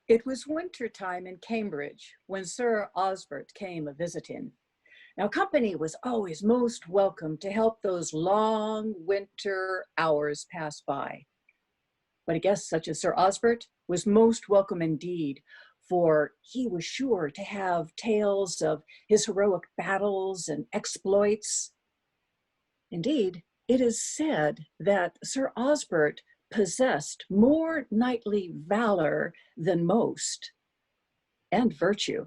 It was winter time in Cambridge when Sir Osbert came a-visiting. Now, company was always most welcome to help those long winter hours pass by. But a guest such as Sir Osbert was most welcome indeed, for he was sure to have tales of his heroic battles and exploits. Indeed, it is said that Sir Osbert possessed more knightly valor than most, and virtue.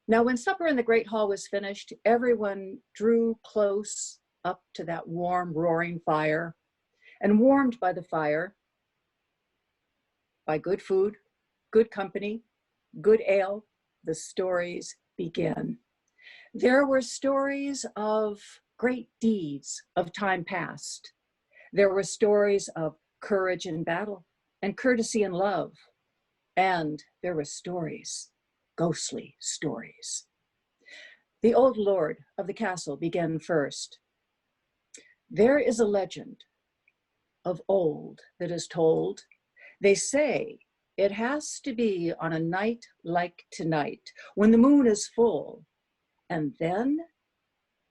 Now, when supper in the great hall was finished, everyone drew close up to that warm, roaring fire, and warmed by the fire, by good food, good company, good ale, the stories begin. There were stories of great deeds of time past. There were stories of courage in battle and courtesy in love. And there were stories, ghostly stories. The old lord of the castle began first. There is a legend of old that is told. They say it has to be on a night like tonight, when the moon is full. And then,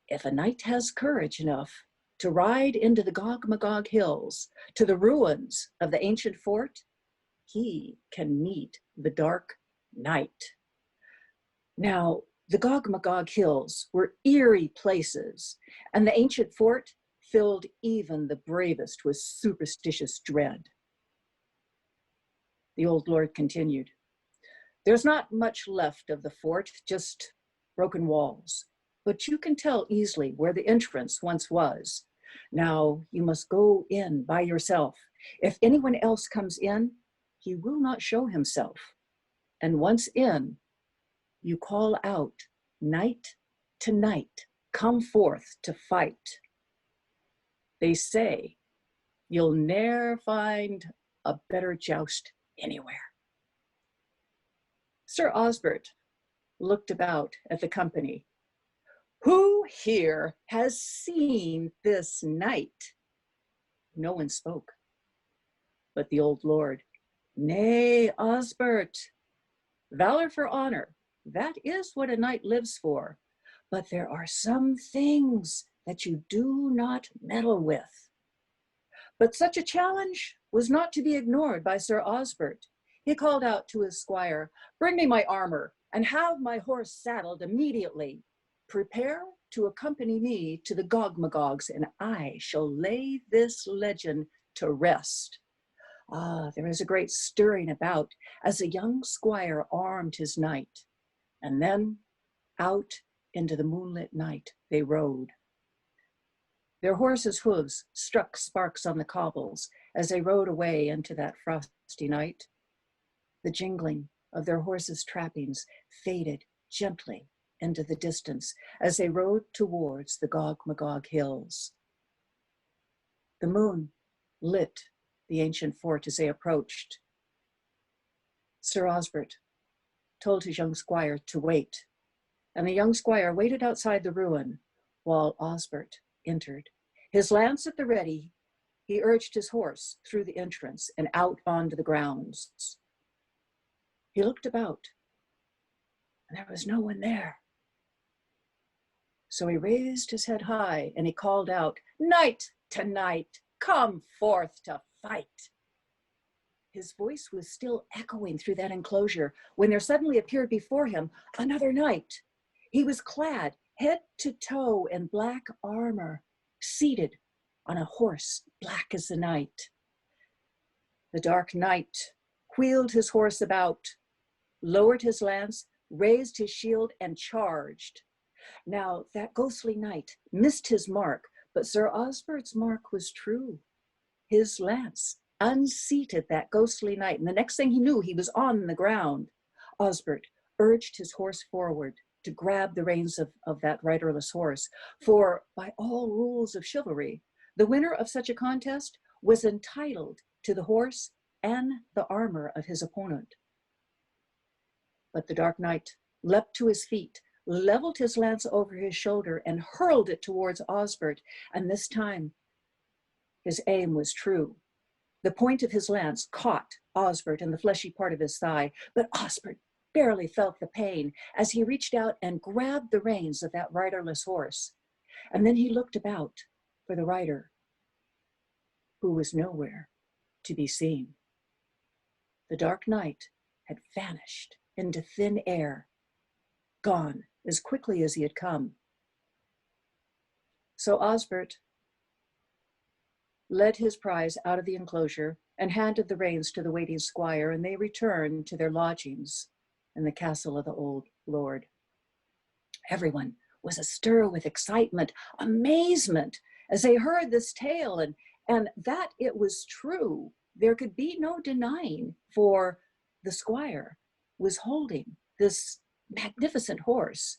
if a knight has courage enough to ride into the Gog-Magog hills, to the ruins of the ancient fort, he can meet the dark night. Now, the Gog-Magog hills were eerie places, and the ancient fort filled even the bravest with superstitious dread. The old lord continued, "There's not much left of the fort, just broken walls, but you can tell easily where the entrance once was. Now, you must go in by yourself. If anyone else comes in, he will not show himself. And once in, you call out, 'Knight to knight, come forth to fight.' They say you'll ne'er find a better joust anywhere." Sir Osbert looked about at the company. "Who here has seen this knight?" No one spoke, but the old lord, "Nay, Osbert, valor for honor, that is what a knight lives for. But there are some things that you do not meddle with." But such a challenge was not to be ignored by Sir Osbert. He called out to his squire, "Bring me my armor and have my horse saddled immediately. Prepare to accompany me to the Gog-Magogs, and I shall lay this legend to rest." Ah, there is a great stirring about as the young squire armed his knight, and then out into the moonlit night they rode. Their horses' hooves struck sparks on the cobbles as they rode away into that frosty night. The jingling of their horses' trappings faded gently into the distance as they rode towards the Gog-Magog hills. The moon lit the ancient fort as they approached. Sir Osbert told his young squire to wait, and the young squire waited outside the ruin while Osbert entered. His lance at the ready, he urged his horse through the entrance and out onto the grounds. He looked about, and there was no one there. So he raised his head high and he called out, "Knight to knight, come forth to fight." His voice was still echoing through that enclosure when there suddenly appeared before him another knight. He was clad head to toe in black armor, seated on a horse black as the night. The dark knight wheeled his horse about, lowered his lance, raised his shield, and charged. Now, that ghostly knight missed his mark, but Sir Osbert's mark was true. His lance unseated that ghostly knight, and the next thing he knew, he was on the ground. Osbert urged his horse forward to grab the reins of that riderless horse, for by all rules of chivalry, the winner of such a contest was entitled to the horse and the armor of his opponent. But the dark knight leapt to his feet, leveled his lance over his shoulder, and hurled it towards Osbert, and this time his aim was true. The point of his lance caught Osbert in the fleshy part of his thigh, but Osbert barely felt the pain as he reached out and grabbed the reins of that riderless horse. And then he looked about for the rider, who was nowhere to be seen. The dark night had vanished into thin air, gone as quickly as he had come. So Osbert led his prize out of the enclosure and handed the reins to the waiting squire, and they returned to their lodgings in the castle of the old lord. Everyone was astir with excitement, amazement, as they heard this tale, and that it was true. There could be no denying, for the squire was holding this magnificent horse.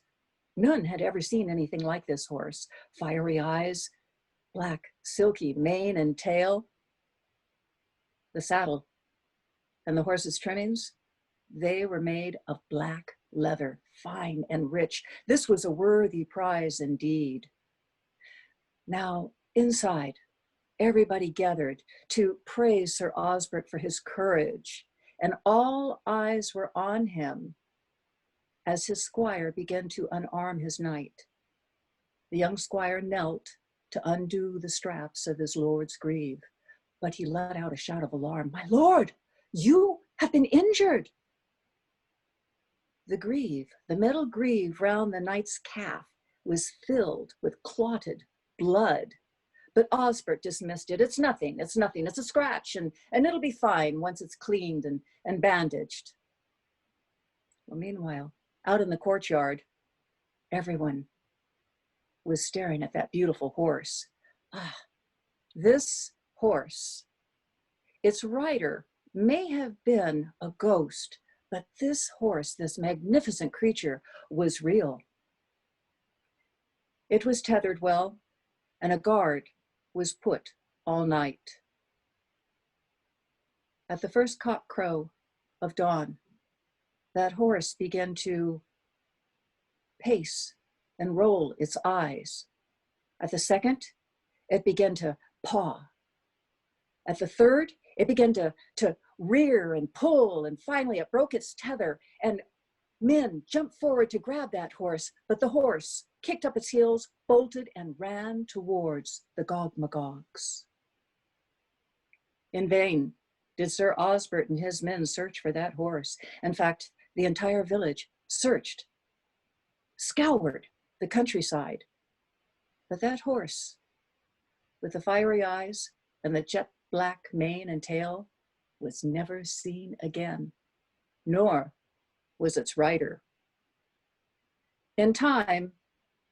None had ever seen anything like this horse. Fiery eyes, black silky mane and tail. The saddle and the horse's trimmings, they were made of black leather, fine and rich. This was a worthy prize indeed. Now, inside, everybody gathered to praise Sir Osbert for his courage, and all eyes were on him as his squire began to unarm his knight. The young squire knelt to undo the straps of his lord's greave, but he let out a shout of alarm. "My lord, you have been injured." The greave, the metal greave round the knight's calf, was filled with clotted blood. But Osbert dismissed it. It's nothing, it's a scratch, and it'll be fine once it's cleaned and bandaged. Well, meanwhile, out in the courtyard, everyone was staring at that beautiful horse. Ah, this horse, its rider may have been a ghost, but this horse, this magnificent creature, was real. It was tethered well, and a guard was put all night. At the first cock crow of dawn, that horse began to pace and roll its eyes. At the second, it began to paw. At the third, it began to rear and pull, and finally it broke its tether, and men jumped forward to grab that horse, but the horse kicked up its heels, bolted, and ran towards the Gog-Magogs. In vain did Sir Osbert and his men search for that horse. In fact, the entire village searched, scoured the countryside. But that horse, with the fiery eyes and the jet black mane and tail, was never seen again, nor was its rider. In time,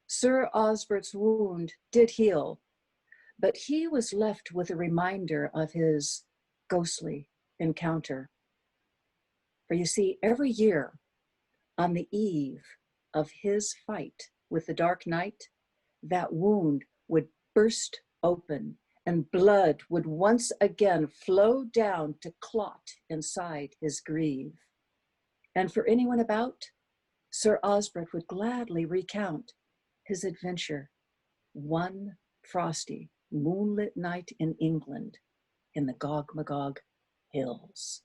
Sir Osbert's wound did heal, but he was left with a reminder of his ghostly encounter. For you see, every year, on the eve of his fight with the Dark Knight, that wound would burst open, and blood would once again flow down to clot inside his greave. And for anyone about, Sir Osbert would gladly recount his adventure one frosty, moonlit night in England in the Gog-Magog hills.